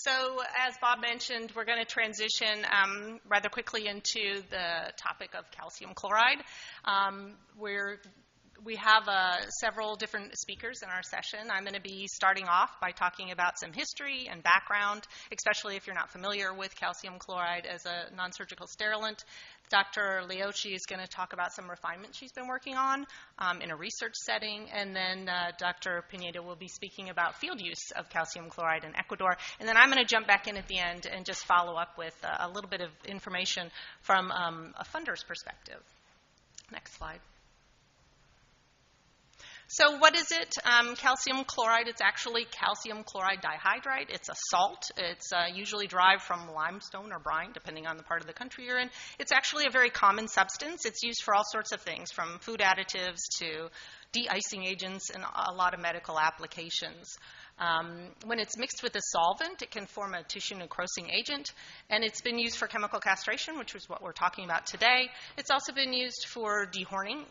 So as Bob mentioned, we're going to transition rather quickly into the topic of calcium chloride. We have several different speakers in our session. I'm going to be starting off by talking about some history and background, especially if you're not familiar with calcium chloride as a non-surgical sterilant. Dr. Leochi is going to talk about some refinement she's been working on in a research setting, and then Dr. Pineda will be speaking about field use of calcium chloride in Ecuador. And then I'm going to jump back in at the end and just follow up with a little bit of information from a funder's perspective. Next slide. So what is it? Calcium chloride, it's actually calcium chloride dihydride. It's a salt. It's usually derived from limestone or brine, depending on the part of the country you're in. It's actually a very common substance. It's used for all sorts of things, from food additives to de-icing agents and a lot of medical applications. When it's mixed with a solvent, it can form a tissue necrosing agent, and it's been used for chemical castration, which is what we're talking about today. It's also been used for dehorning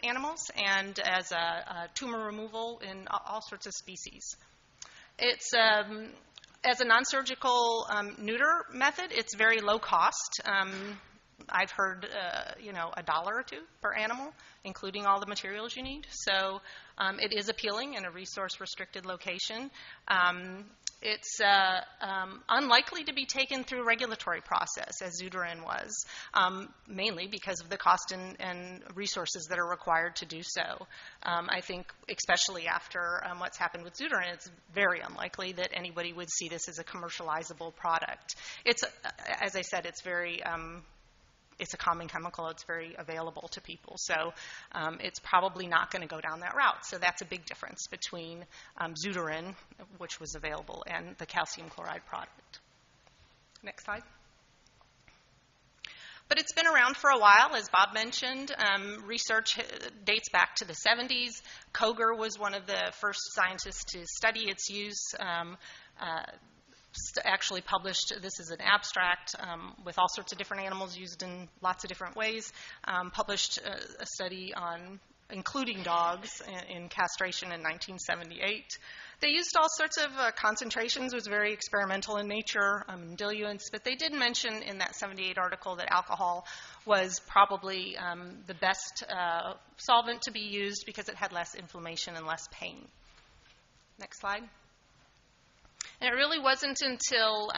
animals and as a tumor removal in all sorts of species. It's as a non-surgical neuter method, it's very low cost. I've heard, $1 or $2 per animal, including all the materials you need. So it is appealing in a resource-restricted location. It's unlikely to be taken through a regulatory process, as Zudarin was, mainly because of the cost and resources that are required to do so. I think, especially after what's happened with Zudarin, it's very unlikely that anybody would see this as a commercializable product. It's, as I said, it's very... it's a common chemical. It's very available to people. So it's probably not going to go down that route. So that's a big difference between Zudarin, which was available, and the calcium chloride product. Next slide. But it's been around for a while, as Bob mentioned. Research dates back to the 70s. Koger was one of the first scientists to study its use. Actually published, this is an abstract with all sorts of different animals used in lots of different ways, published a study on including dogs in castration in 1978. They used all sorts of concentrations. It was very experimental in nature, diluents, but they did mention in that 78 article that alcohol was probably the best solvent to be used because it had less inflammation and less pain. Next slide. And it really wasn't until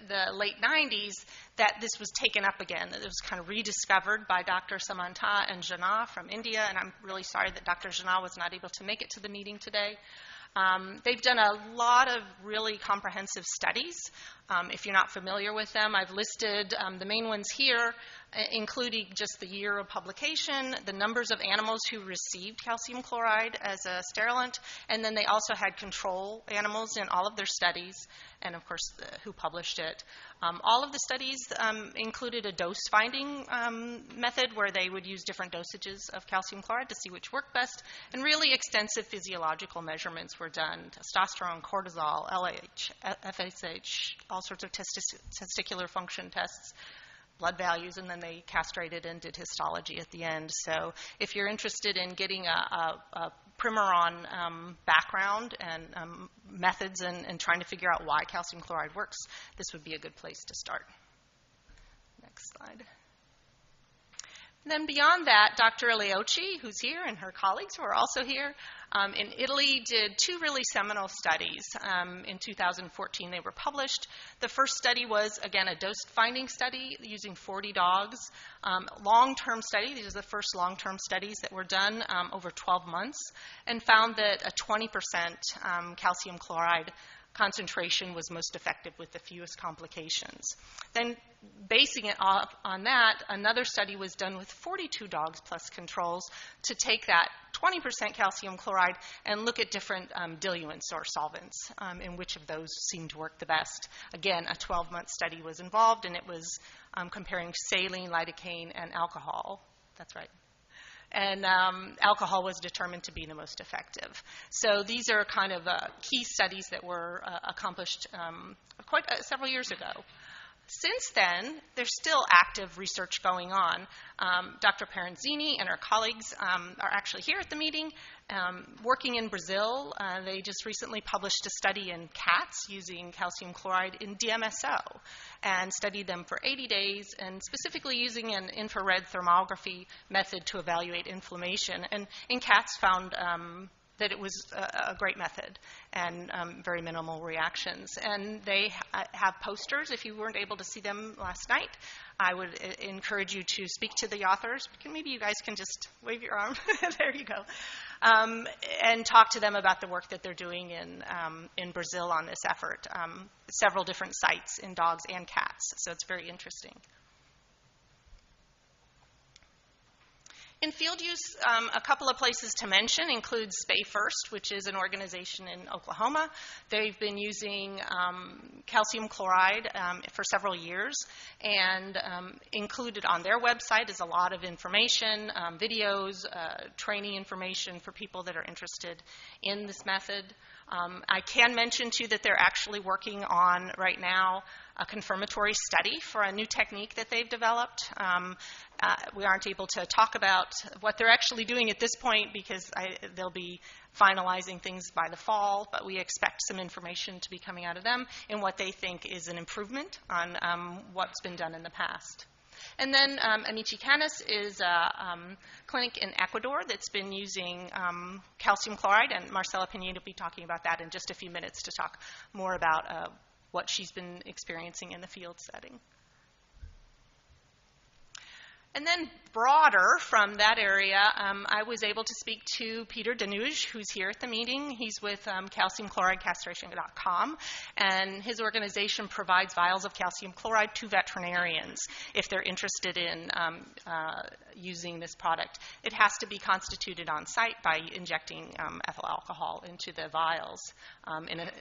the late 90s that this was taken up again, that it was kind of rediscovered by Dr. Samanta and Jana from India, and I'm really sorry that Dr. Jana was not able to make it to the meeting today. They've done a lot of really comprehensive studies. If you're not familiar with them, I've listed the main ones here, including just the year of publication, the numbers of animals who received calcium chloride as a sterilant, and then they also had control animals in all of their studies, and of course who published it. All of the studies included a dose-finding method where they would use different dosages of calcium chloride to see which worked best, and really extensive physiological measurements were done: testosterone, cortisol, LH, FSH, all sorts of testicular function tests, blood values, and then they castrated and did histology at the end. So if you're interested in getting a primer on background and methods and trying to figure out why calcium chloride works, this would be a good place to start. Next slide. And then beyond that, Dr. Leochi, who's here, and her colleagues who are also here, in Italy did two really seminal studies. In 2014, they were published. The first study was, again, a dose-finding study using 40 dogs. Long-term study. These are the first long-term studies that were done over 12 months, and found that a 20% calcium chloride concentration was most effective with the fewest complications. Then, basing it off on that, another study was done with 42 dogs plus controls to take that 20% calcium chloride and look at different diluents or solvents, in which of those seemed to work the best. Again, a 12-month study was involved, and it was comparing saline, lidocaine, and alcohol. That's right. And alcohol was determined to be the most effective. So these are kind of key studies that were accomplished several years ago. Since then, there's still active research going on. Dr. Peranzini and her colleagues are actually here at the meeting. Working in Brazil, they just recently published a study in cats using calcium chloride in DMSO and studied them for 80 days and specifically using an infrared thermography method to evaluate inflammation. And in cats found that it was a great method and very minimal reactions. And they have posters. If you weren't able to see them last night, I would encourage you to speak to the authors. Maybe you guys can just wave your arm. There you go. And talk to them about the work that they're doing in Brazil on this effort. Several different sites in dogs and cats, so it's very interesting. In field use, a couple of places to mention include Spay First, which is an organization in Oklahoma. They've been using calcium chloride for several years, and included on their website is a lot of information, videos, training information for people that are interested in this method. I can mention, too, that they're actually working on, right now, a confirmatory study for a new technique that they've developed. We aren't able to talk about what they're actually doing at this point because they'll be finalizing things by the fall, but we expect some information to be coming out of them in what they think is an improvement on what's been done in the past. And then Amici Canis is a clinic in Ecuador that's been using calcium chloride, and Marcela Pineda will be talking about that in just a few minutes to talk more about what she's been experiencing in the field setting. And then broader from that area, I was able to speak to Peter Danuge, who's here at the meeting. He's with calciumchloridecastration.com, and his organization provides vials of calcium chloride to veterinarians if they're interested in using this product. It has to be constituted on site by injecting ethyl alcohol into the vials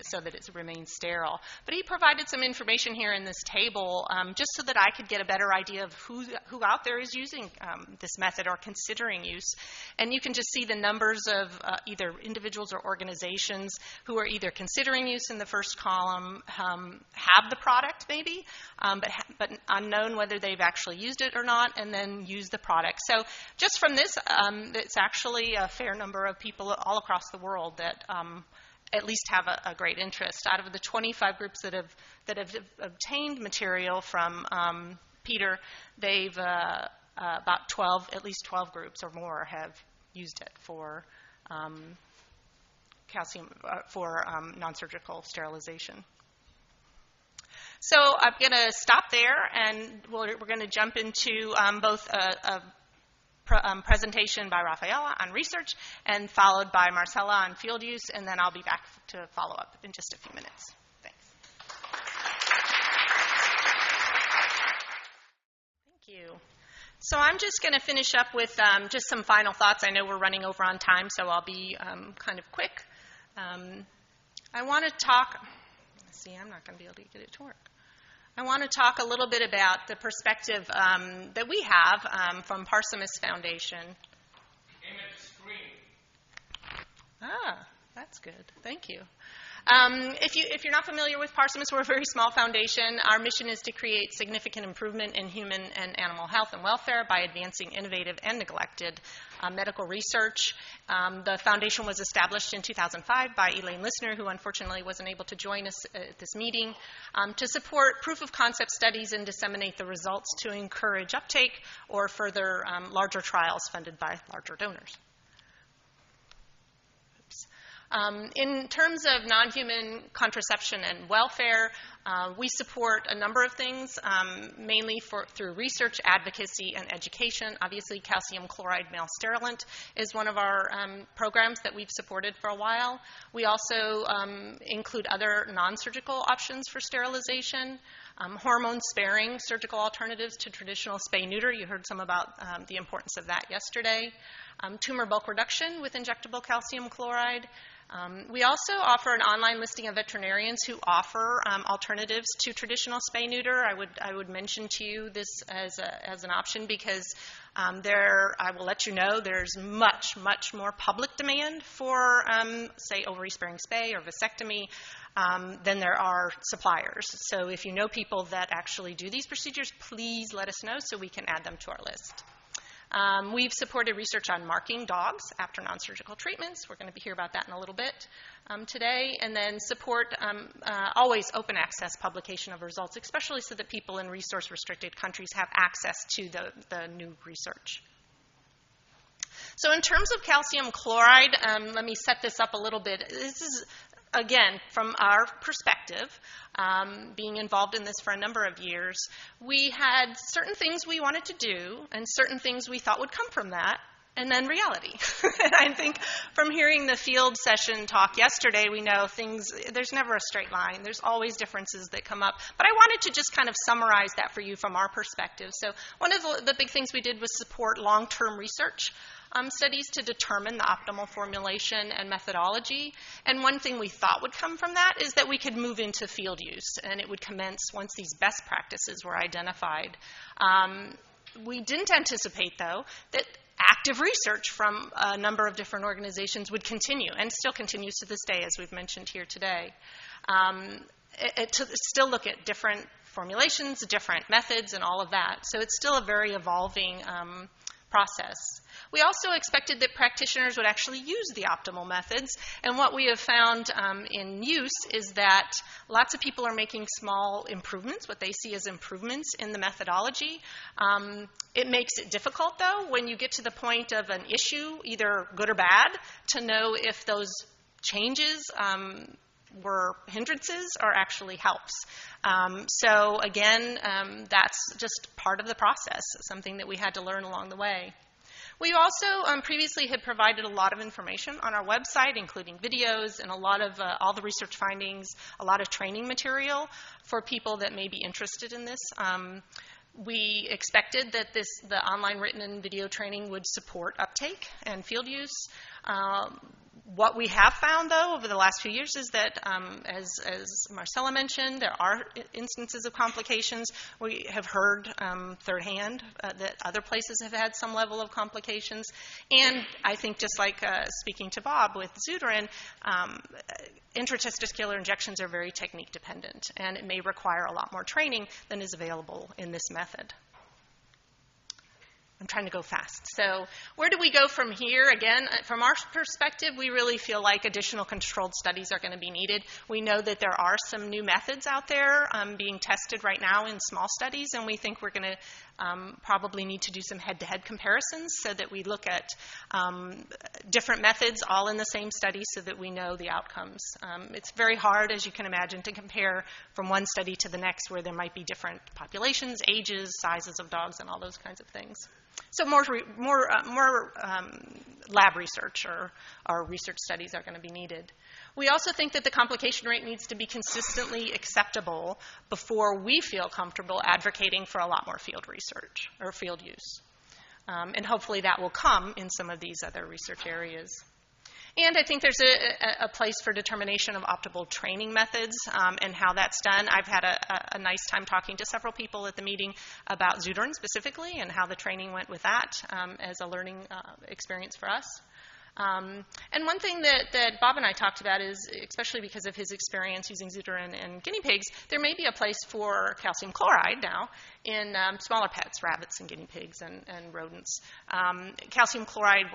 so that it remains sterile. But he provided some information here in this table just so that I could get a better idea of who out there is using this method or considering use. And you can just see the numbers of either individuals or organizations who are either considering use in the first column, have the product maybe, but unknown whether they've actually used it or not, and then use the product. So just from this, it's actually a fair number of people all across the world that at least have a great interest. Out of the 25 groups that have obtained material from Peter, they've about 12, at least 12 groups or more have used it for non-surgical sterilization. So I'm going to stop there, and we're going to jump into both a presentation by Rafaela on research and followed by Marcela on field use, and then I'll be back to follow up in just a few minutes. Thanks. Thank you. So I'm just going to finish up with just some final thoughts. I know we're running over on time, so I'll be kind of quick. I want to talk, see, I'm not going to be able to get it to work. I want to talk a little bit about the perspective that we have from Parsimus Foundation. Aim at the screen. Ah, that's good. Thank you. If you're not familiar with Parsimus, we're a very small foundation. Our mission is to create significant improvement in human and animal health and welfare by advancing innovative and neglected medical research. The foundation was established in 2005 by Elaine Lissner, who unfortunately wasn't able to join us at this meeting, to support proof-of-concept studies and disseminate the results to encourage uptake or further larger trials funded by larger donors. In terms of non-human contraception and welfare, we support a number of things, mainly through research, advocacy, and education. Obviously, calcium chloride male sterilant is one of our programs that we've supported for a while. We also include other non-surgical options for sterilization, hormone-sparing surgical alternatives to traditional spay-neuter. You heard some about the importance of that yesterday. Tumor bulk reduction with injectable calcium chloride. We also offer an online listing of veterinarians who offer alternatives to traditional spay-neuter. I would mention to you this as an option because I will let you know there's much more public demand for, say, ovary-sparing spay or vasectomy than there are suppliers. So if you know people that actually do these procedures, please let us know so we can add them to our list. We've supported research on marking dogs after non-surgical treatments. We're going to hear about that in a little bit today. And then support always open access publication of results, especially so that people in resource-restricted countries have access to the new research. So in terms of calcium chloride, let me set this up a little bit. This is, again, from our perspective, being involved in this for a number of years, we had certain things we wanted to do and certain things we thought would come from that, and then reality. And I think from hearing the field session talk yesterday, we know there's never a straight line. There's always differences that come up. But I wanted to just kind of summarize that for you from our perspective. So one of the big things we did was support long-term research studies to determine the optimal formulation and methodology. And one thing we thought would come from that is that we could move into field use, and it would commence once these best practices were identified. We didn't anticipate, though, that active research from a number of different organizations would continue, and still continues to this day, as we've mentioned here today. To still look at different formulations, different methods, and all of that. So it's still a very evolving process. We also expected that practitioners would actually use the optimal methods, and what we have found in use is that lots of people are making small improvements, what they see as improvements in the methodology. It makes it difficult, though, when you get to the point of an issue, either good or bad, to know if those changes were hindrances or actually helps. So again, that's just part of the process, something that we had to learn along the way. We also previously had provided a lot of information on our website, including videos and a lot of all the research findings, a lot of training material for people that may be interested in this. We expected that the online written and video training would support uptake and field use. What we have found, though, over the last few years is that, as Marcella mentioned, there are instances of complications. We have heard third hand that other places have had some level of complications. And I think just like speaking to Bob with Zudarin, intratesticular injections are very technique dependent, and it may require a lot more training than is available in this method. I'm trying to go fast. So where do we go from here? Again, from our perspective, we really feel like additional controlled studies are going to be needed. We know that there are some new methods out there being tested right now in small studies, and we think we're going to probably need to do some head-to-head comparisons so that we look at different methods all in the same study so that we know the outcomes. It's very hard, as you can imagine, to compare from one study to the next where there might be different populations, ages, sizes of dogs, and all those kinds of things. So more lab research or research studies are going to be needed. We also think that the complication rate needs to be consistently acceptable before we feel comfortable advocating for a lot more field research or field use. And hopefully that will come in some of these other research areas. And I think there's a place for determination of optimal training methods and how that's done. I've had a nice time talking to several people at the meeting about Zudarin specifically and how the training went with that as a learning experience for us. And one thing that Bob and I talked about is, especially because of his experience using Zudarin in guinea pigs, there may be a place for calcium chloride now in smaller pets, rabbits and guinea pigs and rodents. Calcium chloride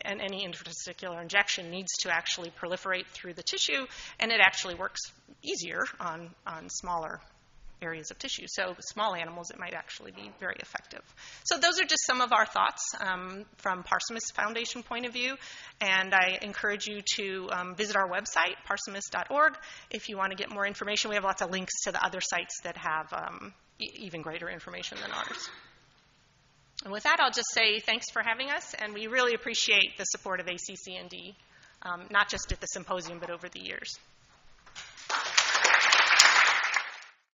and any intratesticular injection needs to actually proliferate through the tissue, and it actually works easier on smaller areas of tissue. So small animals, it might actually be very effective. So those are just some of our thoughts from Parsimus Foundation point of view, and I encourage you to visit our website, parsimus.org, if you want to get more information. We have lots of links to the other sites that have even greater information than ours. And with that, I'll just say thanks for having us, and we really appreciate the support of ACC&D, not just at the symposium, but over the years.